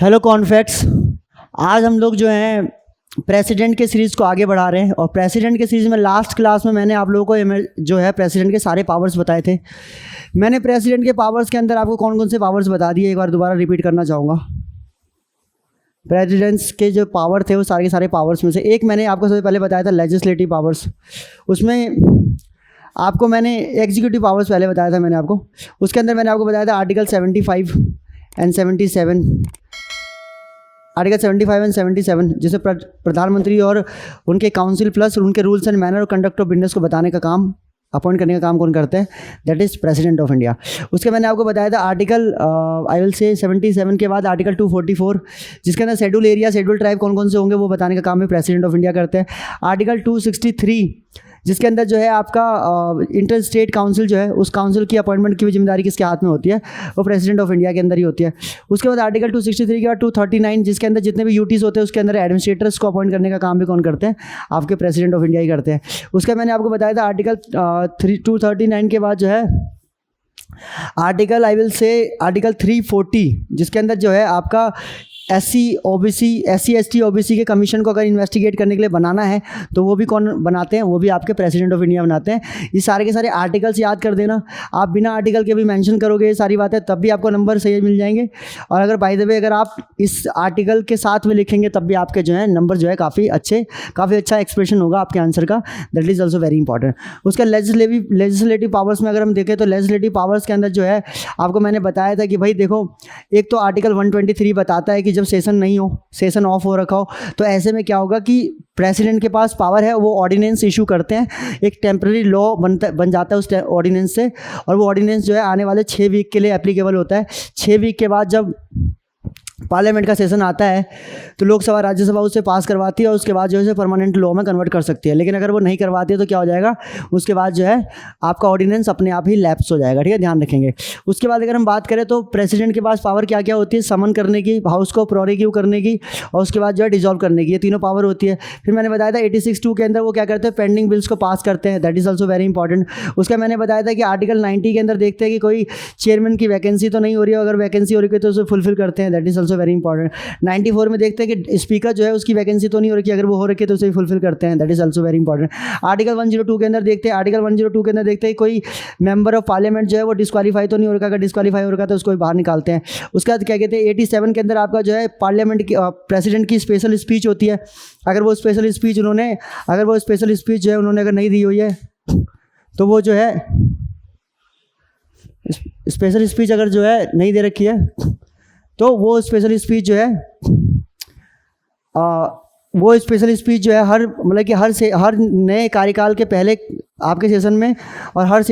Hello कॉन्फैक्ट्स। आज हम लोग जो हैं प्रेसिडेंट के सीरीज़ को आगे बढ़ा रहे हैं और प्रेसिडेंट के सीरीज़ में लास्ट क्लास में मैंने आप लोगों को जो है प्रेसिडेंट के सारे पावर्स बताए थे। मैंने प्रेसिडेंट के पावर्स के अंदर आपको कौन कौन से पावर्स बता दिए, एक बार दोबारा रिपीट करना चाहूँगा। प्रेसिडेंट्स के जो पावर थे वो सारे के सारे पावर्स में से एक मैंने आपको सबसे पहले बताया था लेजिस्लेटिव पावर्स। उसमें आपको मैंने एग्जीक्यूटिव पावर्स पहले बताया था मैंने आपको। उसके अंदर मैंने आपको बताया था आर्टिकल 75 एंड 77, आर्टिकल 75 एंड 77 जिसे प्रधानमंत्री और उनके काउंसिल प्लस उनके रूल्स एंड मैनर और कंडक्ट ऑफ बिजनेस को बताने का काम, अपॉइंट करने का काम कौन करते हैं? That is president of India. उसके मैंने आपको बताया था आर्टिकल आई विल से 77 के बाद आर्टिकल 244 जिसके अंदर शेड्यूल एरिया शेड्यूल ट्राइब कौन कौन से होंगे वो बताने का काम भी प्रेसिडेंट ऑफ इंडिया करते हैं। आर्टिकल 263 जिसके अंदर जो है आपका इंटर स्टेट काउंसिल जो है उस काउंसिल की अपॉइंटमेंट की भी जिम्मेदारी किसके हाथ में होती है? वो प्रेसिडेंट ऑफ इंडिया के अंदर ही होती है। उसके बाद आर्टिकल 263 के बाद 239 जिसके अंदर जितने भी यूटीज होते हैं उसके अंदर एडमिनिस्ट्रेटर्स को अपॉइंट करने का काम भी कौन करते हैं? आपके प्रेसिडेंट ऑफ इंडिया ही करते हैं। उसका मैंने आपको बताया था आर्टिकल 239 के बाद जो है article I will say article 340 जिसके अंदर जो है आपका SC ST OBC के कमीशन को अगर इन्वेस्टिगेट करने के लिए बनाना है तो वो भी कौन बनाते हैं? वो भी आपके प्रेसिडेंट ऑफ इंडिया बनाते हैं। ये सारे के सारे आर्टिकल्स याद कर देना। आप बिना आर्टिकल के भी मेंशन करोगे ये सारी बातें तब भी आपको नंबर सही मिल जाएंगे। और अगर बाय द वे अगर आप इस आर्टिकल के साथ में लिखेंगे तब भी आपके जो है नंबर जो है काफ़ी अच्छा एक्सप्रेशन होगा आपके आंसर का। That is also very important. उसका लेजिस्लेटिव पावर्स में अगर हम देखें तो लेजिस्लेटिव पावर्स के अंदर जो है आपको मैंने बताया था कि भाई देखो, एक तो आर्टिकल 123 बताता है कि जब सेशन नहीं हो, सेशन ऑफ हो रखा हो, तो ऐसे में क्या होगा कि प्रेसिडेंट के पास पावर है, वो ऑर्डिनेंस इशू करते हैं। एक टेम्प्रेरी लॉ बन जाता है उस ऑर्डिनेंस से और वो ऑर्डिनेंस जो है आने वाले 6 वीक के लिए एप्लीकेबल होता है। 6 वीक के बाद जब पार्लियामेंट का सेशन आता है तो लोकसभा राज्यसभा उसे पास करवाती है और उसके बाद जो है परमानेंट लॉ में कन्वर्ट कर सकती है। लेकिन अगर वो नहीं करवाती है तो क्या हो जाएगा? उसके बाद जो है आपका ऑर्डिनेंस अपने आप ही लैप्स हो जाएगा। ठीक है, ध्यान रखेंगे। उसके बाद अगर हम बात करें तो प्रेसिडेंट के पास पावर क्या क्या होती है? समन करने की, हाउस को प्रोरोगेटिव करने की और उसके बाद जो है डिसॉल्व करने की, ये तीनों पावर होती है। फिर मैंने बताया था 86(2) के अंदर वो क्या करते हैं? पेंडिंग बिल्स को पास करते हैं। That is also very important. उसका मैंने बताया था कि आर्टिकल 90 के अंदर देखते हैं कि कोई चेयरमैन की वैकेंसी तो नहीं हो रही है, अगर वैकेंसी हो रही है तो उसे फुलफिल करते हैं। That is also very important. 94 में देखते हैं कि स्पीकर जो है उसकी वैकेंसी तो नहीं हो रही, अगर वो हो रखी है तो उसे फुलफिल करते हैं। That is also very important. Article 102 के अंदर देखते हैं, आर्टिकल 102 के अंदर देखते हैं कोई मेंबर ऑफ पार्लियामेंट जो है वो डिस्क्वालीफाई तो नहीं हो रखा, अगर डिस्क्वालीफाई हो रखा तो उसको बाहर निकालते हैं। उसके बाद क्या कहते हैं 87 के अंदर आपका जो है पार्लियामेंट की प्रेसिडेंट की स्पेशल स्पीच होती है। अगर वो स्पेशल स्पीच जो है उन्होंने अगर नहीं दी हुई है तो वो जो है स्पेशल स्पीच अगर जो है नहीं दे रखी है तो वो स्पेशल स्पीच जो है हर मतलब कि हर नए कार्यकाल के पहले आपके सेशन में और हर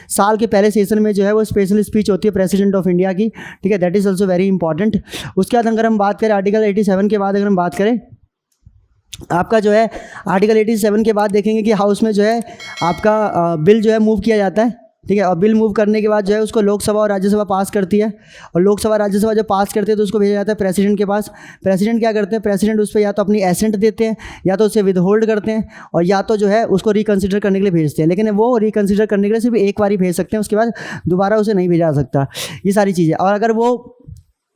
साल के पहले सेशन में जो है वो स्पेशल स्पीच होती है प्रेसिडेंट ऑफ इंडिया की। ठीक है, that is also very important. उसके बाद अगर हम बात करें आर्टिकल 87 के बाद अगर हम बात करें आपका जो है आर्टिकल 87 के बाद देखेंगे कि हाउस में जो है आपका बिल जो है मूव किया जाता है। ठीक है, और बिल मूव करने के बाद जो है उसको लोकसभा और राज्यसभा पास करती है और लोकसभा राज्यसभा जब पास करते हैं तो उसको भेजा जाता है प्रेसिडेंट के पास। प्रेसिडेंट क्या करते हैं? प्रेसिडेंट उस पर या तो अपनी एसेंट देते हैं या तो उसे विदहोल्ड करते हैं और या तो जो है उसको रिकन्सिडर करने के लिए भेजते हैं। लेकिन वो रिकन्सिडर करने के लिए सिर्फ एक बार ही भेज सकते हैं, उसके बाद दोबारा उसे नहीं भेजा जा सकता। ये सारी चीज़ें। और अगर वो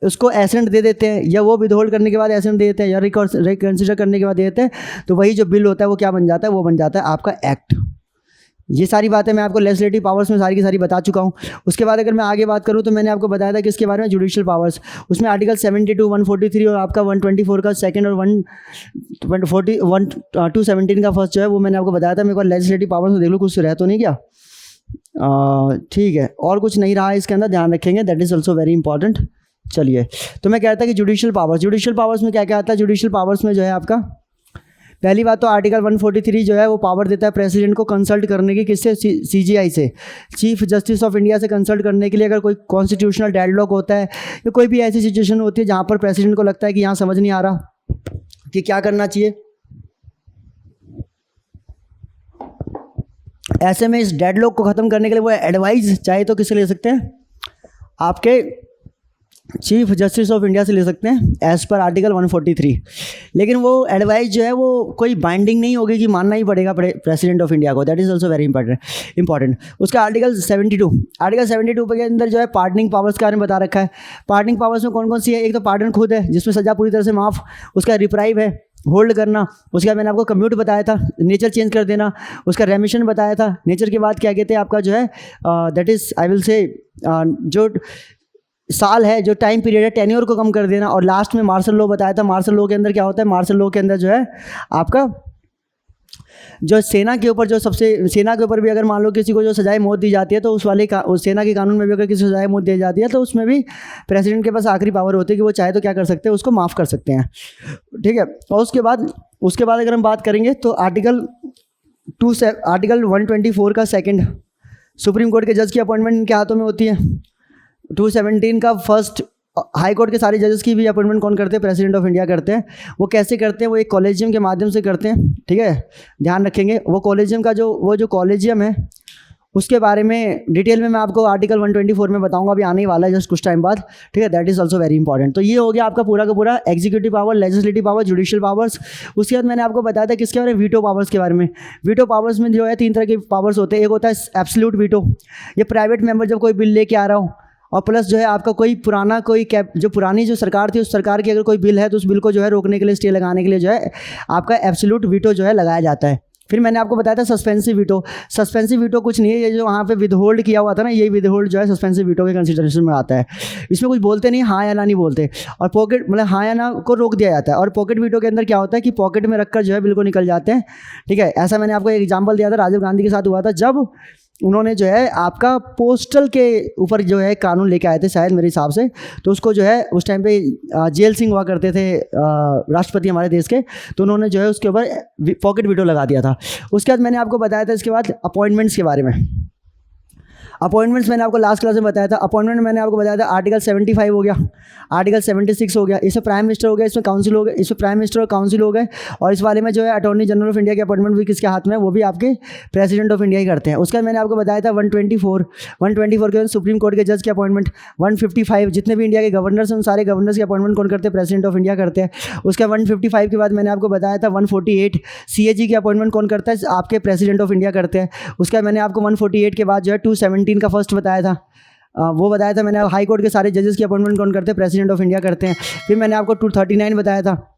उसको एसेंट दे देते हैं या वो विदहोल्ड करने के बाद एसेंट दे देते हैं या रिकन्सिडर करने के बाद दे देते हैं तो वही जो बिल होता है वो क्या बन जाता है? वो बन जाता है आपका एक्ट। ये सारी बातें मैं आपको लेजिस्लेटिव पावर्स में सारी की सारी बता चुका हूँ। उसके बाद अगर मैं आगे बात करूँ तो मैंने आपको बताया था कि इसके बारे में जुडिशियल पावर्स, उसमें आर्टिकल 72, 143 और आपका 124 का सेकंड और 217 का फर्स्ट जो है वो मैंने आपको बताया था। मेरे को लेजिस्लेटिव पावर्स में देख लो कुछ रह तो नहीं क्या? ठीक है, और कुछ नहीं रहा है इसके अंदर, ध्यान रखेंगे। That is also very important. चलिए, तो मैं कहता कि जुडिशियल पावर्स में क्या क्या आता है? जुडिशियल पावर्स में जो है आपका पहली बात तो आर्टिकल 143 जो है वो पावर देता है प्रेसिडेंट को कंसल्ट करने की, किससे? CJI से, चीफ जस्टिस ऑफ इंडिया से कंसल्ट करने के लिए। अगर कोई कॉन्स्टिट्यूशनल डेडलॉक होता है या कोई भी ऐसी सिचुएशन होती है जहाँ पर प्रेसिडेंट को लगता है कि यहाँ समझ नहीं आ रहा कि क्या करना चाहिए, ऐसे में इस डेडलॉक को ख़त्म करने के लिए वो एडवाइस चाहे तो किससे ले सकते हैं? आपके चीफ जस्टिस ऑफ इंडिया से ले सकते हैं एज़ पर आर्टिकल 143। लेकिन वो एडवाइस जो है वो कोई बाइंडिंग नहीं होगी कि मानना ही पड़ेगा प्रेसिडेंट ऑफ इंडिया को। That is also very important. उसका आर्टिकल 72 के अंदर जो है पार्डनिंग पावर्स के बारे में बता रखा है। पार्डनिंग पावर्स में कौन कौन सी है? एक तो पार्डन खुद है जिसमें सज़ा पूरी तरह से माफ़, उसका रिप्राइव है होल्ड करना, उसके बाद मैंने आपको कम्यूट बताया था, नेचर चेंज कर देना, उसका रेमिशन बताया था। नेचर के बाद क्या कहते हैं आपका जो है that is I will say जो साल है, जो टाइम पीरियड है, टेन्योर को कम कर देना। और लास्ट में मार्शल लॉ बताया था। मार्शल लॉ के अंदर क्या होता है? मार्शल लॉ के अंदर जो है आपका जो सेना के ऊपर जो सबसे सेना के ऊपर भी अगर मान लो किसी को जो सजाए मौत दी जाती है तो उस सेना के कानून में भी अगर किसी को सजाए मौत दी जाती है तो उसमें भी प्रेसिडेंट के पास आखिरी पावर होती है कि वो चाहे तो क्या कर सकते हैं, उसको माफ़ कर सकते हैं। ठीक है। और उसके बाद अगर हम बात करेंगे तो आर्टिकल 124 का सेकंड, सुप्रीम कोर्ट के जज की अपॉइंटमेंट इनके हाथों में होती है। 217 का फर्स्ट, हाई कोर्ट के सारे जजेस की भी अपॉइंटमेंट कौन करते हैं? प्रेसिडेंट ऑफ इंडिया करते हैं। वो कैसे करते हैं? वो एक कॉलेजियम के माध्यम से करते हैं। ठीक है, ध्यान रखेंगे। वो कॉलेजियम का जो कॉलेजियम है उसके बारे में डिटेल में मैं आपको आर्टिकल 124 में बताऊंगा, अभी आने ही वाला है जस्ट कुछ टाइम बाद। ठीक है, that is also very important. तो ये हो गया आपका पूरा का पूरा executive power, legislative power, judicial powers. उसके बाद मैंने आपको बताया था किसके बारे में? वीटो पावर्स के बारे में। वीटो पावर्स में जो है 3 तरह के पावर्स होते हैं। एक होता है एब्सोल्यूट वीटो, ये प्राइवेट मेंबर जब कोई बिल लेके आ रहा हो और प्लस जो है आपका कोई पुराना जो पुरानी जो सरकार थी उस सरकार की अगर कोई बिल है तो उस बिल को जो है रोकने के लिए, स्टे लगाने के लिए जो है आपका एब्सोल्यूट वीटो जो है लगाया जाता है। फिर मैंने आपको बताया था सस्पेंसिव वीटो। सस्पेंसिव वीटो कुछ नहीं है, ये जो वहाँ पे विदहोल्ड किया हुआ था ना, यही विदहोल्ड जो है सस्पेंसिव वीटो के कंसिडरेशन में आता है। इसमें कुछ बोलते नहीं, हाँ या ना नहीं बोलते, और पॉकेट मतलब हाँ या ना को रोक दिया जाता है। और पॉकेट वीटो के अंदर क्या होता है कि पॉकेट में रखकर जो है बिल को निकल जाते हैं। ठीक है, ऐसा मैंने आपको एक एग्जाम्पल दिया था, राजीव गांधी के साथ हुआ था जब उन्होंने जो है आपका पोस्टल के ऊपर जो है कानून लेके आए थे शायद मेरे हिसाब से। तो उसको जो है उस टाइम पे जेल सिंह हुआ करते थे राष्ट्रपति हमारे देश के, तो उन्होंने जो है उसके ऊपर पॉकेट वीटो लगा दिया था। उसके बाद मैंने आपको बताया था इसके बाद अपॉइंटमेंट्स के बारे में। अपॉइंटमेंट्स मैंने आपको लास्ट क्लास में बताया था। अपॉइंटमेंट मैंने आपको बताया था आर्टिकल 75 हो गया, आर्टिकल 76 हो गया, इसमें प्राइम मिनिस्टर हो गया, इसमें काउंसिल हो गया, इसमें प्राइम मिनिस्टर और काउंसिल हो गए। और इस वाले में जो है अटॉर्नी जनरल ऑफ इंडिया की अपॉइंटमेंट भी किसके हाथ में है? वो भी आपके प्रेसिडेंट ऑफ इंडिया ही करते हैं। उसका मैंने आपको बताया था 124 के सुप्रीम कोर्ट के जज की अपॉइंटमेंट। 155 जितने भी इंडिया के गवर्नर्स हैं उन सारे गवर्नर्स की अपॉइंटमेंट कौन करते हैं? प्रेसिडेंट ऑफ इंडिया करते हैं। उसका 155 के बाद मैंने आपको बताया था 148 CAG की अपॉइंटमेंट कौन करता है? आपके प्रेसिडेंट ऑफ इंडिया करते हैं। उसका मैंने आपको 148 के बाद जो है 217 का फर्स्ट बताया था, वो बताया था मैंने। हाई कोर्ट के सारे जजेस की अपॉइंटमेंट कौन करते हैं? प्रेसिडेंट ऑफ इंडिया करते हैं। फिर मैंने आपको 239 बताया था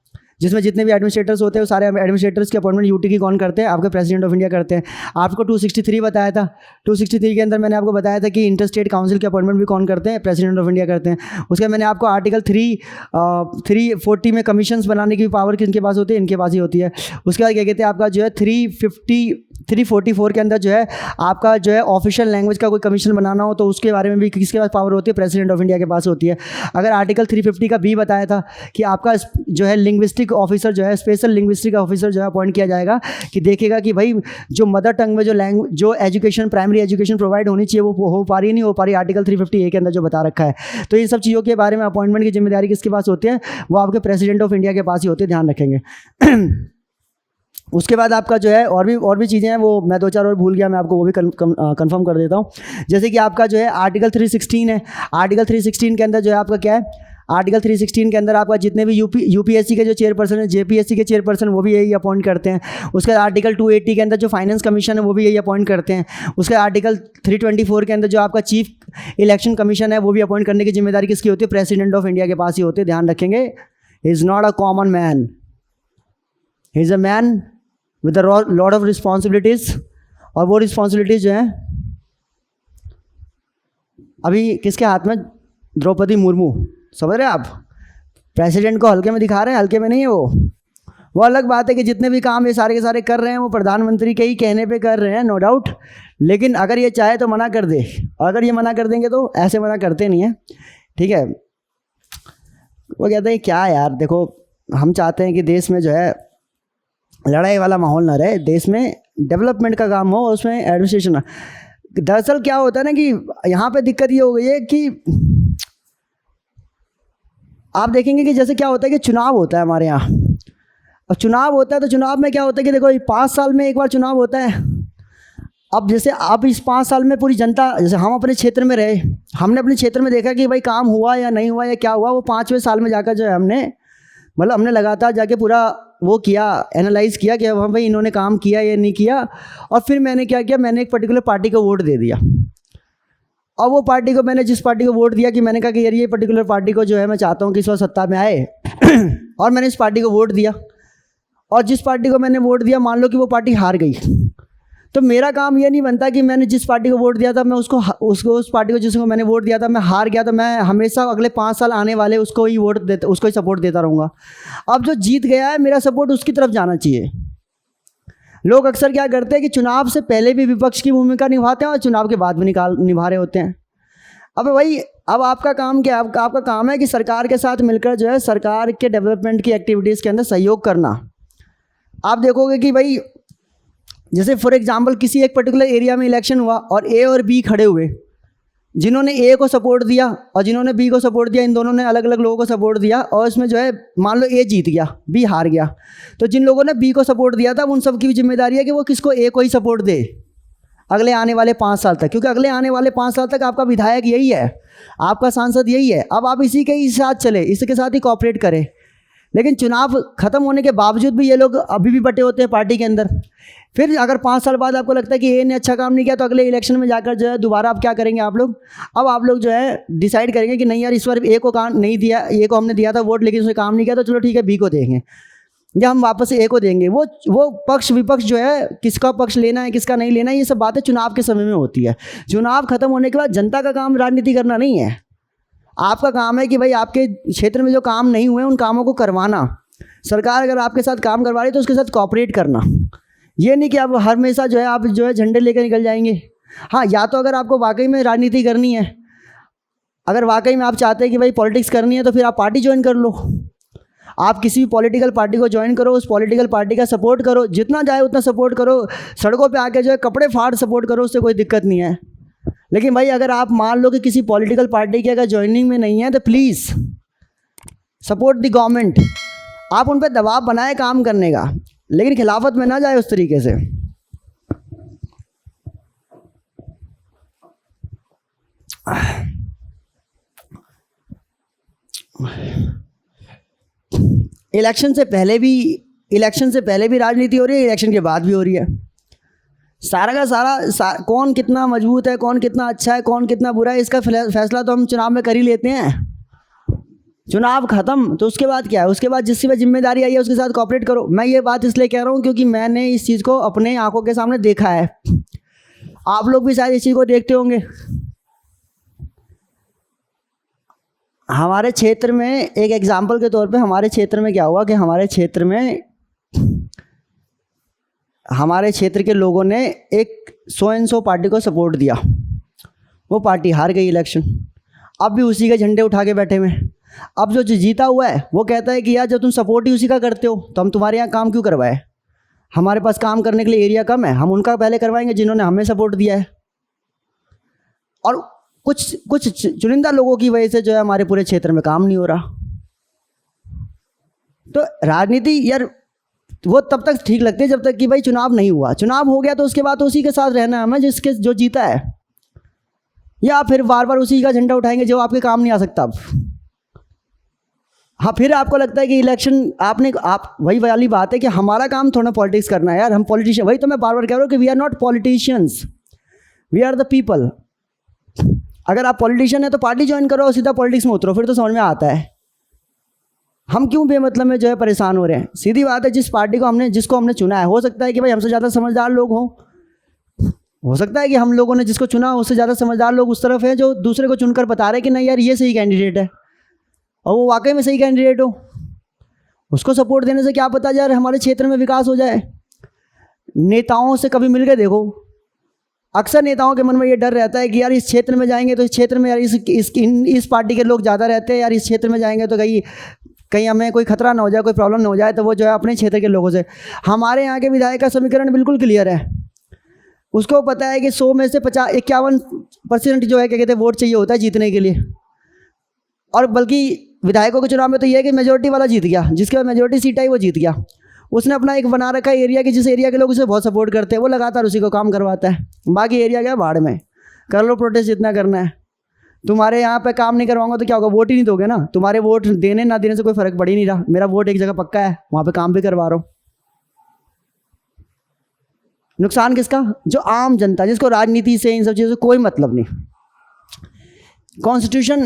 जिसमें जितने भी एडमिनिस्ट्रेटर्स होते हैं वो सारे एडमिनिस्ट्रेटर्स की अपॉइंटमेंट यूटी की कौन करते हैं? आपके प्रेसिडेंट ऑफ इंडिया करते हैं। आपको 263 बताया था। 263 के अंदर मैंने आपको बताया था कि इंटर स्टेट काउंसिल की अपॉइंटमेंट भी कौन करते हैं? प्रेसिडेंट ऑफ इंडिया करते हैं। उसके मैंने आपको आर्टिकल 340 में कमीशंस बनाने की पावर किनके पास होती है? इनके पास ही होती है। उसके बाद क्या कहते हैं आपका जो है 344 के अंदर जो है आपका जो है ऑफिशियल लैंग्वेज का कोई कमीशन बनाना हो तो उसके बारे में भी किसके पास पावर होती है? प्रेसिडेंट ऑफ इंडिया के पास होती है। अगर आर्टिकल 350 का B बताया था कि आपका जो है लिंग्विस्टिक ऑफिसर जो है, स्पेशल लिंग्विस्टिक ऑफिसर जो है अपॉइंट किया जाएगा कि देखेगा कि भाई जो मदर टंग में जो एजुकेशन, प्राइमरी एजुकेशन प्रोवाइड होनी चाहिए वो हो पा रही नहीं हो पा रही, आर्टिकल 350A के अंदर जो बता रखा है। तो इन सब चीज़ों के बारे में अपॉइंटमेंट की जिम्मेदारी किसके पास होती है? वो आपके प्रेसिडेंट ऑफ इंडिया के पास ही होती है, ध्यान रखेंगे। उसके बाद आपका जो है और भी चीज़ें हैं, वो मैं 2-4 और भूल गया, मैं आपको वो भी कंफर्म कर देता हूँ। जैसे कि आपका जो है आर्टिकल 316 है। आर्टिकल 316 के अंदर जो है आपका क्या है? आर्टिकल 316 के अंदर आपका जितने भी यूपीएससी के जो चेयरपर्सन है, जेपीएससी के चेयरपर्सन, वो भी यही अपॉइंट करते हैं। उसके आर्टिकल 280 के अंदर जो फाइनेंस कमीशन है वो भी यही अपॉइंट करते हैं। उसके आर्टिकल 324 के अंदर जो आपका चीफ इलेक्शन कमीशन है वो भी अपॉइंट करने की जिम्मेदारी किसकी होती है? प्रेसिडेंट ऑफ इंडिया के पास ही होती है, ध्यान रखेंगे। He is not a common man, he is a man with a lot of responsibilities. और वो रिस्पॉन्सिबिलिटीज़ जो हैं अभी किसके हाथ में? द्रौपदी मुर्मू। समझ रहे हैं आप? प्रेसिडेंट को हल्के में दिखा रहे हैं, हल्के में नहीं है वो अलग बात है कि जितने भी काम ये सारे के सारे कर रहे हैं वो प्रधानमंत्री के ही कहने पे कर रहे हैं, नो डाउट। लेकिन अगर ये चाहे तो मना कर दे, अगर ये मना कर देंगे तो ऐसे मना करते नहीं है। ठीक है, वो कहते हैं क्या यार, देखो हम चाहते हैं कि देश में जो है लड़ाई वाला माहौल ना रहे, देश में डेवलपमेंट का काम हो, उसमें एडमिनिस्ट्रेशन। दरअसल क्या होता है ना कि यहाँ पे दिक्कत ये हो गई है कि आप देखेंगे कि जैसे क्या होता है कि चुनाव होता है हमारे यहाँ, और चुनाव होता है तो चुनाव में क्या होता है कि देखो 5 साल में एक बार चुनाव होता है। अब जैसे आप इस 5 साल में पूरी जनता, जैसे हम अपने क्षेत्र में रहे, हमने अपने क्षेत्र में देखा कि भाई काम हुआ या नहीं हुआ या क्या हुआ, वो 5वें साल में जाकर जो है हमने लगातार जाके पूरा वो किया, एनालाइज़ किया कि हाँ भाई इन्होंने काम किया या नहीं किया। और फिर मैंने क्या किया, मैंने एक पर्टिकुलर पार्टी को वोट दे दिया। और वो पार्टी को मैंने जिस पार्टी को वोट दिया कि मैंने कहा कि यार ये पर्टिकुलर पार्टी को जो है मैं चाहता हूँ कि इस बार सत्ता में आए और मैंने इस पार्टी को वोट दिया। और जिस पार्टी को मैंने वोट दिया, मान लो कि वो पार्टी हार गई, तो मेरा काम ये नहीं बनता कि मैंने जिस पार्टी को वोट दिया था मैं उस पार्टी को जिसको मैंने वोट दिया था मैं हार गया तो मैं हमेशा अगले 5 साल आने वाले उसको ही उसको ही सपोर्ट देता रहूँगा। अब जो जीत गया है मेरा सपोर्ट उसकी तरफ जाना चाहिए। लोग अक्सर क्या करते हैं कि चुनाव से पहले भी विपक्ष की भूमिका निभाते हैं और चुनाव के बाद भी निभा रहे होते हैं। अब भाई अब आपका काम क्या है? आपका काम है कि सरकार के साथ मिलकर जो है सरकार के डेवलपमेंट की एक्टिविटीज़ के अंदर सहयोग करना। आप देखोगे कि भाई जैसे फॉर एग्जांपल किसी एक पर्टिकुलर एरिया में इलेक्शन हुआ और ए और बी खड़े हुए, जिन्होंने ए को सपोर्ट दिया और जिन्होंने बी को सपोर्ट दिया, इन दोनों ने अलग अलग लोगों को सपोर्ट दिया और इसमें जो है मान लो ए जीत गया, बी हार गया, तो जिन लोगों ने बी को सपोर्ट दिया था उन सब की भी जिम्मेदारी है कि वो किसको, ए को ही सपोर्ट दे अगले आने वाले 5 साल तक, क्योंकि अगले आने वाले 5 साल तक आपका विधायक यही है, आपका सांसद यही है। अब आप इसी के ही साथ चले, इसके साथ ही कॉपरेट करें। लेकिन चुनाव खत्म होने के बावजूद भी ये लोग अभी भी बटे होते हैं पार्टी के अंदर। फिर अगर 5 साल बाद आपको लगता है कि ए ने अच्छा काम नहीं किया, तो अगले इलेक्शन में जाकर जो है दोबारा आप क्या करेंगे आप लोग, अब आप लोग जो है डिसाइड करेंगे कि नहीं यार इस बार ए को काम नहीं दिया, ए को हमने दिया था वोट लेकिन उसने काम नहीं किया, तो चलो ठीक है बी को देंगे या हम वापस ए को देंगे। वो पक्ष विपक्ष जो है किसका पक्ष लेना है किसका नहीं लेना है, ये सब बातें चुनाव के समय में होती है। चुनाव खत्म होने के बाद जनता का काम राजनीति करना नहीं है, आपका काम है कि भाई आपके क्षेत्र में जो काम नहीं हुए उन कामों को करवाना। सरकार अगर आपके साथ काम करवा रही है तो उसके साथ कॉपरेट करना, ये नहीं कि आप हर हमेशा जो है आप जो है झंडे लेकर निकल जाएंगे। हाँ, या तो अगर आपको वाकई में राजनीति करनी है, अगर वाकई में आप चाहते हैं कि भाई पॉलिटिक्स करनी है, तो फिर आप पार्टी ज्वाइन कर लो। आप किसी भी पॉलिटिकल पार्टी को ज्वाइन करो, उस पॉलिटिकल पार्टी का सपोर्ट करो, जितना चाहे उतना सपोर्ट करो, सड़कों पे आके जो है कपड़े फाड़ सपोर्ट करो, उससे कोई दिक्कत नहीं है। लेकिन भाई अगर आप मान लो कि किसी पॉलिटिकल पार्टी के अगर ज्वाइनिंग में नहीं है, तो प्लीज़ सपोर्ट द गवर्नमेंट। आप उन पर दबाव बनाए काम करने का, लेकिन खिलाफत में ना जाए उस तरीके से। इलेक्शन से पहले भी राजनीति हो रही है, इलेक्शन के बाद भी हो रही है। सारा का सारा कौन कितना मजबूत है, कौन कितना अच्छा है, कौन कितना बुरा है, इसका फैसला तो हम चुनाव में कर ही लेते हैं। चुनाव खत्म तो उसके बाद क्या है, उसके बाद जिसकी भी जिम्मेदारी आई है उसके साथ कॉपरेट करो। मैं ये बात इसलिए कह रहा हूँ क्योंकि मैंने इस चीज़ को अपने आंखों के सामने देखा है, आप लोग भी शायद इस चीज़ को देखते होंगे। हमारे क्षेत्र में एक एग्जाम्पल के तौर पे हमारे क्षेत्र में क्या हुआ कि हमारे क्षेत्र के लोगों ने एक सो एंड सो पार्टी को सपोर्ट दिया, वो पार्टी हार गई इलेक्शन, अब भी उसी के झंडे उठा के बैठे हुए। अब जो जीता हुआ है वो कहता है कि यार जब तुम सपोर्ट ही उसी का करते हो तो हम तुम्हारे यहाँ काम क्यों करवाए, हमारे पास काम करने के लिए एरिया कम है, हम उनका पहले करवाएंगे जिन्होंने हमें सपोर्ट दिया है। और कुछ चुनिंदा लोगों की वजह से जो है हमारे पूरे क्षेत्र में काम नहीं हो रहा। तो राजनीति यार वो तब तक ठीक लगती है जब तक कि भाई चुनाव नहीं हुआ, चुनाव हो गया तो उसके बाद तो उसी के साथ रहना है हमें जो जीता है, या फिर बार बार उसी का झंडा उठाएंगे जो आपके काम नहीं आ सकता। अब हाँ, फिर आपको लगता है कि इलेक्शन आप वही वाली बात है कि हमारा काम थोड़ा पॉलिटिक्स करना है यार, हम पॉलिटिशियन, वही तो मैं बार बार कह रहा हूँ कि we are not politicians, we are the people. अगर आप पॉलिटिशियन है तो पार्टी ज्वाइन करो और सीधा पॉलिटिक्स में उतरो, फिर तो समझ में आता है। हम क्यों बेमतलब में जो है परेशान हो रहे हैं। सीधी बात है, जिसको हमने चुना है, हो सकता है कि भाई हमसे ज़्यादा समझदार लोग हों, हो सकता है कि हम लोगों ने जिसको चुना उससे ज़्यादा समझदार लोग उस तरफ हैं जो दूसरे को चुनकर बता रहे हैं कि नहीं यार ये सही कैंडिडेट है, और वो वाकई में सही कैंडिडेट हो। उसको सपोर्ट देने से क्या पता यार हमारे क्षेत्र में विकास हो जाए। नेताओं से कभी मिल के देखो, अक्सर नेताओं के मन में ये डर रहता है कि यार इस क्षेत्र में जाएंगे तो इस क्षेत्र में यार इस पार्टी के लोग ज़्यादा रहते हैं, यार इस क्षेत्र में जाएंगे तो कहीं हमें कोई खतरा ना हो जाए, कोई प्रॉब्लम ना हो जाए, तो वो जो है अपने क्षेत्र के लोगों से। हमारे यहाँ के विधायक का समीकरण बिल्कुल क्लियर है, उसको पता है कि 100 में से 51% जो है क्या कहते हैं वोट चाहिए होता है जीतने के लिए। और बल्कि विधायकों के चुनाव में तो ये है कि मेजोरिटी वाला जीत गया, जिसके बाद मेजोरिटी सीट आई वो जीत गया। उसने अपना एक बना रखा है एरिया कि जिस एरिया के लोग उसे बहुत सपोर्ट करते हैं, वो लगातार उसी को काम करवाता है। बाकी एरिया क्या भाड़ में, कर लो प्रोटेस्ट जितना करना है। तुम्हारे यहाँ पे काम नहीं करवाऊंगा तो क्या होगा, वोट ही नहीं दोगे ना। तुम्हारे वोट देने ना देने से कोई फर्क पड़ ही नहीं रहा। मेरा वोट एक जगह पक्का है, वहाँ पे काम भी करवा रहा हूँ। नुकसान किसका? जो आम जनता, जिसको राजनीति से इन सब चीज़ों से कोई मतलब नहीं। कॉन्स्टिट्यूशन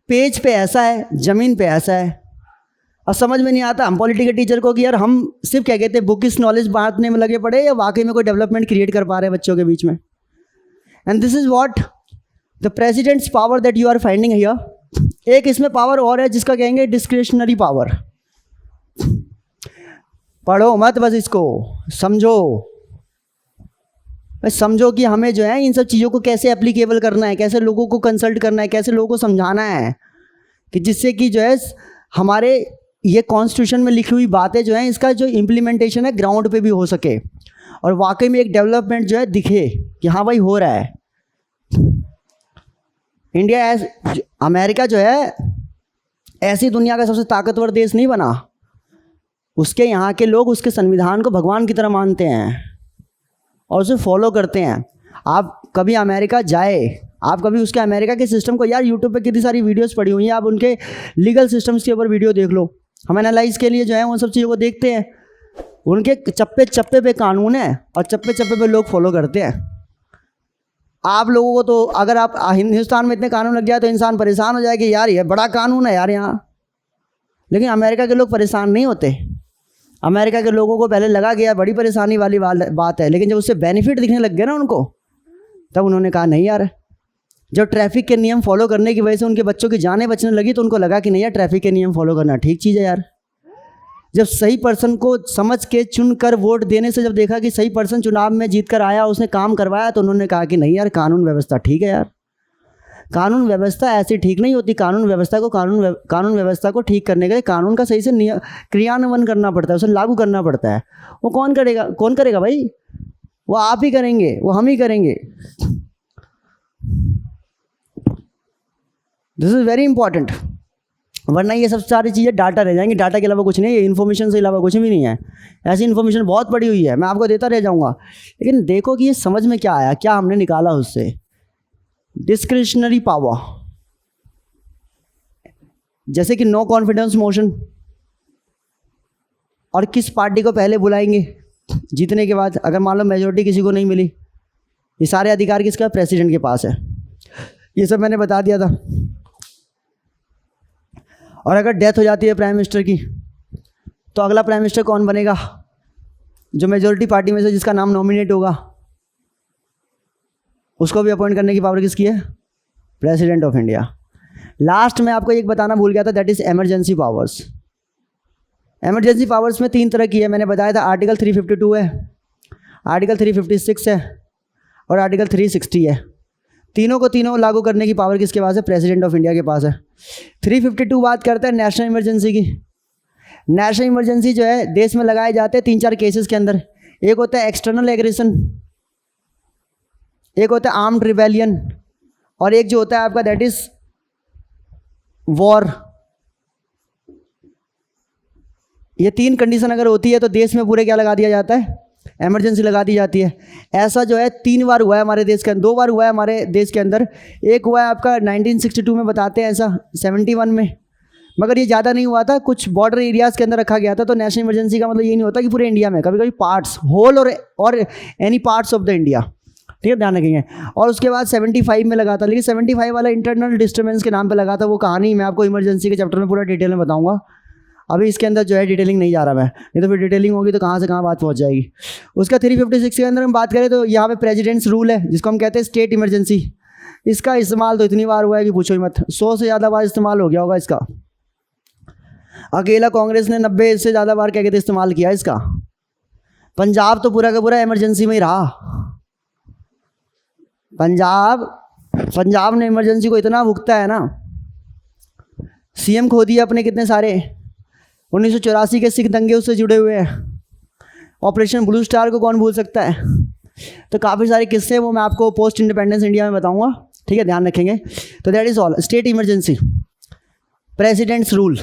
पेज पे ऐसा है, ज़मीन पे ऐसा है। अब समझ में नहीं आता हम पॉलिटिकल टीचर को कि यार हम सिर्फ क्या कहते हैं बुकिश नॉलेज बांटने में लगे पड़े या वाकई में कोई डेवलपमेंट क्रिएट कर पा रहे हैं बच्चों के बीच में। And this is what the president's power that you are finding here. एक इसमें पावर और है जिसका कहेंगे डिस्क्रिशनरी पावर। पढ़ो मत, बस इसको समझो। बस समझो कि हमें जो है इन सब चीज़ों को कैसे एप्लीकेबल करना है, कैसे लोगों को कंसल्ट करना है, कैसे लोगों को समझाना है कि जिससे कि जो है हमारे ये कॉन्स्टिट्यूशन में लिखी हुई बातें जो हैं इसका जो इम्प्लीमेंटेशन है ग्राउंड पे भी हो सके और वाकई में एक डेवलपमेंट जो है दिखे कि हाँ भाई हो रहा है। इंडिया अमेरिका जो है ऐसी दुनिया का सबसे ताकतवर देश नहीं बना। उसके यहाँ के लोग उसके संविधान को भगवान की तरह मानते हैं और उसे फॉलो करते हैं। आप कभी अमेरिका जाए, आप कभी उसके अमेरिका के सिस्टम को, यार यूट्यूब पे कितनी सारी वीडियोस पड़ी हुई हैं, आप उनके लीगल सिस्टम्स के ऊपर वीडियो देख लो। हम एनालाइज के लिए जो है उन सब चीज़ों को देखते हैं। उनके चप्पे चप्पे पे कानून है और चप्पे चप्पे पे लोग फॉलो करते हैं। आप लोगों को तो अगर आप हिंदुस्तान में इतने कानून लग जाए तो इंसान परेशान हो जाए कि यार ये बड़ा कानून है यार यहाँ, लेकिन अमेरिका के लोग परेशान नहीं होते। अमेरिका के लोगों को पहले लगा कि यार बड़ी परेशानी वाली बात है, लेकिन जब उससे बेनिफिट दिखने लग गए ना उनको, तब उन्होंने कहा नहीं यार। जब ट्रैफिक के नियम फॉलो करने की वजह से उनके बच्चों की जानें बचने लगी तो उनको लगा कि नहीं यार ट्रैफिक के नियम फॉलो करना ठीक चीज़ है यार। जब सही पर्सन को समझ के चुन कर वोट देने से जब देखा कि सही पर्सन चुनाव में जीत कर आया, उसने काम करवाया, तो उन्होंने कहा कि नहीं यार कानून व्यवस्था ठीक है यार। कानून व्यवस्था ऐसी ठीक नहीं होती। कानून व्यवस्था को ठीक करने के लिए कानून का सही से क्रियान्वयन करना पड़ता है, उसे लागू करना पड़ता है। वो कौन करेगा भाई? वो आप ही करेंगे, वो हम ही करेंगे। दिस इज़ वेरी इंपॉर्टेंट, वरना ये सब सारी चीज़ें डाटा रह जाएंगी। डाटा के अलावा कुछ नहीं है, ये इन्फॉर्मेशन से अलावा कुछ भी नहीं है। ऐसी इन्फॉर्मेशन बहुत पड़ी हुई है, मैं आपको देता रह जाऊँगा, लेकिन देखो कि ये समझ में क्या आया, क्या हमने निकाला उससे। डिस्क्रिशनरी पावर, जैसे कि नो कॉन्फिडेंस मोशन, और किस पार्टी को पहले बुलाएंगे जीतने के बाद, अगर मान लो मेजोरिटी किसी को नहीं मिली, ये सारे अधिकार किसका? प्रेसिडेंट के पास है। ये सब मैंने बता दिया था। और अगर डेथ हो जाती है प्राइम मिनिस्टर की, तो अगला प्राइम मिनिस्टर कौन बनेगा? जो मेजोरिटी पार्टी में से जिसका नाम नॉमिनेट होगा, उसको भी अपॉइंट करने की पावर किसकी है? President of India. लास्ट में आपको एक बताना भूल गया था, that is emergency powers. Emergency powers में 3 तरह की है, मैंने बताया था। आर्टिकल 352 है, आर्टिकल 356 है और आर्टिकल 360 है। तीनों को तीनों लागू करने की पावर किसके पास है? प्रेसिडेंट ऑफ इंडिया के पास है। 352 बात करता है नेशनल इमरजेंसी की। नेशनल इमरजेंसी जो है देश में लगाए जाते हैं 3-4 केसेस के अंदर। एक होता है एक्सटर्नल एग्रेशन, एक होता है आर्म्ड रिबेलियन, और एक जो होता है आपका दैट इज वॉर। ये 3 कंडीशन अगर होती है तो देश में पूरे क्या लगा दिया जाता है? इमरजेंसी लगा दी जाती है। ऐसा जो है 3 बार हुआ है हमारे देश के अंदर, 2 बार हुआ है हमारे देश के अंदर। एक हुआ है आपका 1962 में बताते हैं ऐसा, 71 में, मगर ये ज़्यादा नहीं हुआ था, कुछ बॉर्डर एरियाज़ के अंदर रखा गया था। तो नेशनल इमरजेंसी का मतलब ये नहीं होता कि पूरे इंडिया में, कभी कभी पार्ट्स, होल और any parts of the India, ठीक है, ध्यान रखेंगे। और उसके बाद 75 में लगा था, लेकिन 75 वाला इंटरनल डिस्टर्बेंस के नाम पे लगा था। वो कहानी मैं आपको इमरजेंसी के चैप्टर में पूरा डिटेल में बताऊंगा। अभी इसके अंदर जो है डिटेलिंग नहीं जा रहा मैं, नहीं तो फिर डिटेलिंग होगी तो कहाँ से कहाँ बात पहुँच जाएगी। उसका 356 के अंदर हम बात करें तो यहाँ पे प्रेसिडेंट्स रूल है, जिसको हम कहते हैं स्टेट इमरजेंसी। इसका इस्तेमाल तो इतनी बार हुआ है कि पूछो ही मत, 100 से ज़्यादा बार इस्तेमाल हो गया होगा इसका। अकेला कांग्रेस ने 90 से ज़्यादा बार क्या कहते इस्तेमाल किया इसका। पंजाब तो पूरा का पूरा इमरजेंसी में ही रहा। पंजाब ने इमरजेंसी को इतना भुगता है ना, सीएम खो दिए अपने कितने सारे। 1984 के सिख दंगे उससे जुड़े हुए हैं। ऑपरेशन ब्लू स्टार को कौन भूल सकता है। तो काफ़ी सारे किस्से वो मैं आपको पोस्ट इंडिपेंडेंस इंडिया में बताऊंगा, ठीक है, ध्यान रखेंगे। तो that is all. State emergency, presidents rule.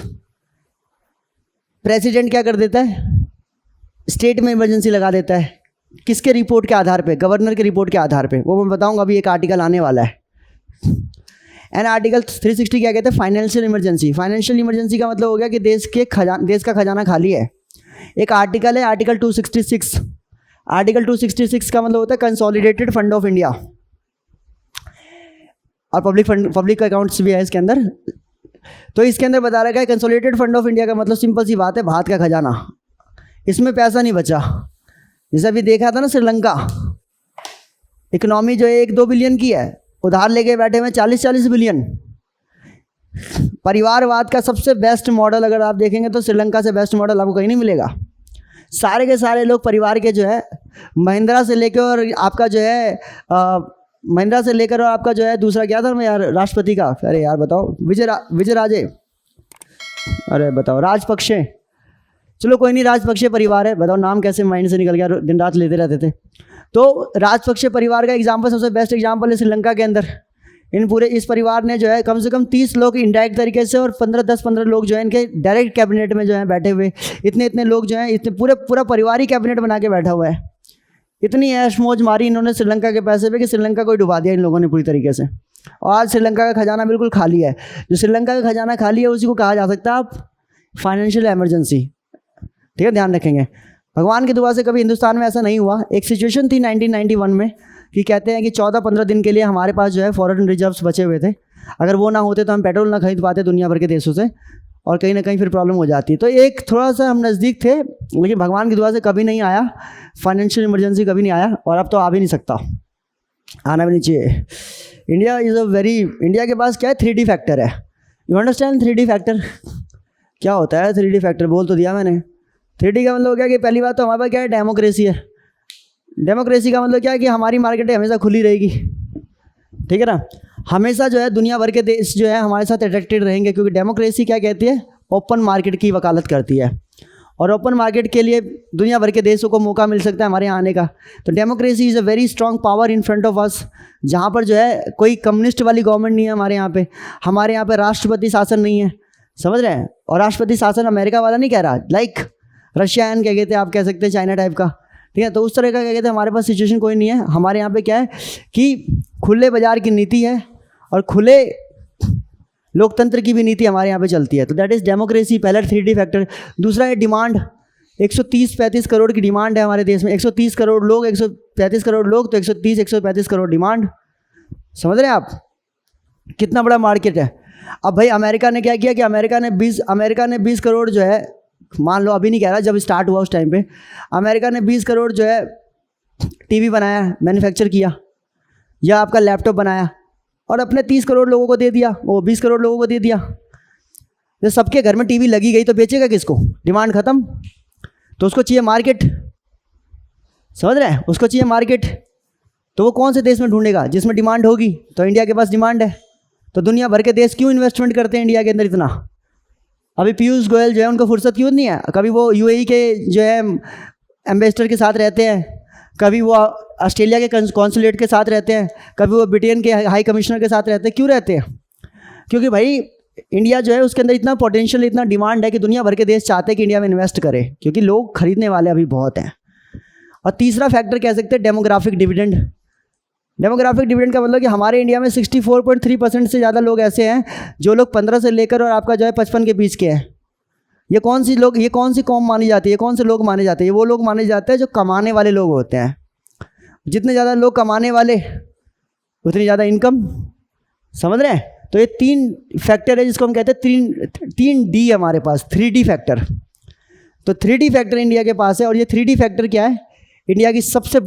President क्या कर देता है? स्टेट में इमरजेंसी लगा देता है। किसके रिपोर्ट के आधार पे? गवर्नर के रिपोर्ट के आधार पे। वो मैं बताऊंगा, अभी एक आर्टिकल आने वाला है। एंड आर्टिकल 360 क्या कहते हैं? Financial emergency. फाइनेंशियल इमरजेंसी का मतलब हो गया कि देश का खजाना खाली है। एक आर्टिकल है आर्टिकल 266। आर्टिकल 266 का मतलब होता है कंसोलिडेटेड फंड ऑफ इंडिया, और पब्लिक अकाउंट्स भी है इसके अंदर। तो इसके अंदर बता रखा है कंसोलिडेटेड फंड ऑफ इंडिया का मतलब सिंपल सी बात है, भात का खजाना। इसमें पैसा नहीं बचा। जैसे अभी देखा था ना, श्रीलंका इकोनॉमी जो है 1-2 बिलियन की है, उधार लेके बैठे हुए 40-40 बिलियन। परिवारवाद का सबसे बेस्ट मॉडल अगर आप देखेंगे तो श्रीलंका से बेस्ट मॉडल आपको कहीं नहीं मिलेगा। सारे के सारे लोग परिवार के जो है महिंद्रा से लेकर, और आपका जो है महिंद्रा से लेकर, और आपका जो है दूसरा क्या था यार राष्ट्रपति का, अरे यार बताओ, विजय राजे, अरे बताओ राजपक्षे, चलो कोई नहीं, राजपक्षे परिवार है, बताओ नाम कैसे माइंड से निकल गया, दिन रात लेते रहते थे। तो राजपक्षे परिवार का एग्जाम्पल, सबसे बेस्ट एग्जाम्पल है श्रीलंका के अंदर। इस परिवार ने जो है कम से कम 30 लोग इनडायरेक्ट तरीके से, और 10-15 लोग जो है इनके डायरेक्ट कैबिनेट में जो है बैठे हुए। इतने लोग जो हैं, इतने पूरा परिवार ही कैबिनेट बना के बैठा हुआ है। इतनी ऐश मौज मारी इन्होंने श्रीलंका के पैसे पे कि श्रीलंका को ही डुबा दिया इन लोगों ने पूरी तरीके से। और आज श्रीलंका का खजाना बिल्कुल खाली है। जो श्रीलंका का खजाना खाली है उसी को कहा जा सकता है आप फाइनेंशियल एमरजेंसी। ठीक है, ध्यान रखेंगे। भगवान की दुआ से कभी हिंदुस्तान में ऐसा नहीं हुआ। एक सिचुएशन थी 1991 में कि कहते हैं कि 14-15 दिन के लिए हमारे पास जो है फॉरेन रिजर्व्स बचे हुए थे। अगर वो ना होते तो हम पेट्रोल ना खरीद पाते दुनिया भर के देशों से, और कहीं ना कहीं फिर प्रॉब्लम हो जाती है। तो एक थोड़ा सा हम नज़दीक थे, लेकिन भगवान की दुआ से कभी नहीं आया फाइनेंशियल इमरजेंसी, कभी नहीं आया, और अब तो आ भी नहीं सकता, आना भी नहीं चाहिए। इंडिया के पास क्या है? 3D फैक्टर है। यू अंडरस्टैंड 3D फैक्टर क्या होता है? 3D फैक्टर बोल तो दिया मैंने। 3D का मतलब हो गया कि पहली बात तो हमारे पास क्या है? डेमोक्रेसी है। डेमोक्रेसी का मतलब क्या है कि हमारी मार्केटें हमेशा खुली रहेगी। ठीक है ना, हमेशा जो है दुनिया भर के देश जो है हमारे साथ अट्रैक्टेड रहेंगे, क्योंकि डेमोक्रेसी क्या कहती है? ओपन मार्केट की वकालत करती है, और ओपन मार्केट के लिए दुनिया भर के देशों को मौका मिल सकता है हमारे यहाँ आने का। तो democracy is a very strong power in front of us, जहाँ पर जो है कोई कम्युनिस्ट वाली गवर्नमेंट नहीं है हमारे यहाँ पे। हमारे यहाँ पे राष्ट्रपति शासन नहीं है, समझ रहे हैं? और राष्ट्रपति शासन अमेरिका वाला नहीं कह रहा, लाइक रशियन क्या कहते हैं, आप कह सकते हैं चाइना टाइप का। ठीक है, तो उस तरह का क्या कहते हैं हमारे पास सिचुएशन कोई नहीं है। हमारे यहाँ पे क्या है कि खुले बाजार की नीति है, और खुले लोकतंत्र की भी नीति हमारे यहाँ पे चलती है। तो दैट इज़ डेमोक्रेसी, पहला 3D फैक्टर। दूसरा है डिमांड। 130-135 करोड़ की डिमांड है हमारे देश में। 130 करोड़ लोग, 135 करोड़ लोग, तो 130-135 करोड़ डिमांड। समझ रहे हैं आप कितना बड़ा मार्केट है? अब भाई अमेरिका ने क्या किया कि अमेरिका ने 20 करोड़ जो है, मान लो अभी नहीं कह रहा, जब स्टार्ट हुआ उस टाइम पे अमेरिका ने 20 करोड़ जो है टीवी बनाया, मैन्युफैक्चर किया, या आपका लैपटॉप बनाया, और अपने 30 करोड़ लोगों को दे दिया, वो 20 करोड़ लोगों को दे दिया। जब सबके घर में टीवी लगी गई तो बेचेगा किसको? डिमांड खत्म, तो उसको चाहिए मार्केट। समझ रहे हैं? उसको चाहिए मार्केट। तो वो कौन से देश में ढूंढेगा? जिसमें डिमांड होगी। तो इंडिया के पास डिमांड है, तो दुनिया भर के देश क्यों इन्वेस्टमेंट करते हैं इंडिया के अंदर इतना? अभी पीयूष गोयल जो है उनको फुर्सत क्यों नहीं है? कभी वो UAE के जो है एम्बेसडर के साथ रहते हैं, कभी वो ऑस्ट्रेलिया के कॉन्सुलेट के साथ रहते हैं, कभी वो ब्रिटेन के हाई कमिश्नर के साथ रहते हैं। क्यों रहते हैं? क्योंकि भाई इंडिया जो है उसके अंदर इतना पोटेंशियल, इतना डिमांड है कि दुनिया भर के देश चाहते हैं कि इंडिया में इन्वेस्ट करें, क्योंकि लोग खरीदने वाले अभी बहुत हैं। और तीसरा फैक्टर कह सकते हैं डेमोग्राफिक डिविडेंड। डेमोग्राफिक डिविडेंड का मतलब कि हमारे इंडिया में 64.3% से ज़्यादा लोग ऐसे हैं जो लोग 15 से लेकर और आपका जो है 55 के बीच के हैं। ये कौन सी कौम मानी जाती है? कौन से लोग माने जाते हैं? वो लोग माने जाते हैं जो कमाने वाले लोग होते हैं। जितने ज़्यादा लोग कमाने वाले उतनी ज़्यादा इनकम। समझ रहे हैं? तो ये 3 फैक्टर है जिसको हम कहते हैं 3D हमारे पास, 3D फैक्टर। तो 3D फैक्टर इंडिया के पास है, और ये 3D फैक्टर क्या है? इंडिया की सबसे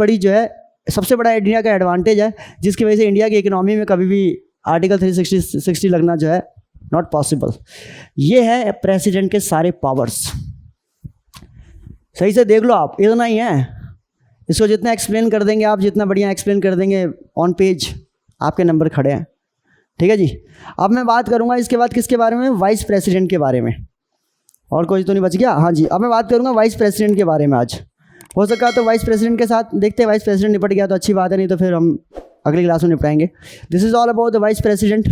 बड़ा इंडिया का एडवांटेज है, जिसकी वजह से इंडिया की इकोनॉमी में कभी भी आर्टिकल 360 लगना जो है नॉट पॉसिबल। ये है प्रेसिडेंट के सारे पावर्स। सही से देख लो आप, इतना ही है। इसको जितना एक्सप्लेन कर देंगे आप, जितना बढ़िया एक्सप्लेन कर देंगे ऑन पेज, आपके नंबर खड़े हैं। ठीक है जी। अब मैं बात करूंगा इसके बाद किसके बारे में? वाइस प्रेसिडेंट के बारे में। और कोई तो नहीं बच गया? हाँ जी, अब मैं बात करूंगा वाइस प्रेसिडेंट के बारे में। आज हो सका तो वाइस प्रेसिडेंट के साथ देखते हैं, वाइस प्रेसिडेंट निपट गया तो अच्छी बात है, नहीं तो फिर हम अगली क्लास में निपटाएंगे। This is all about the vice president.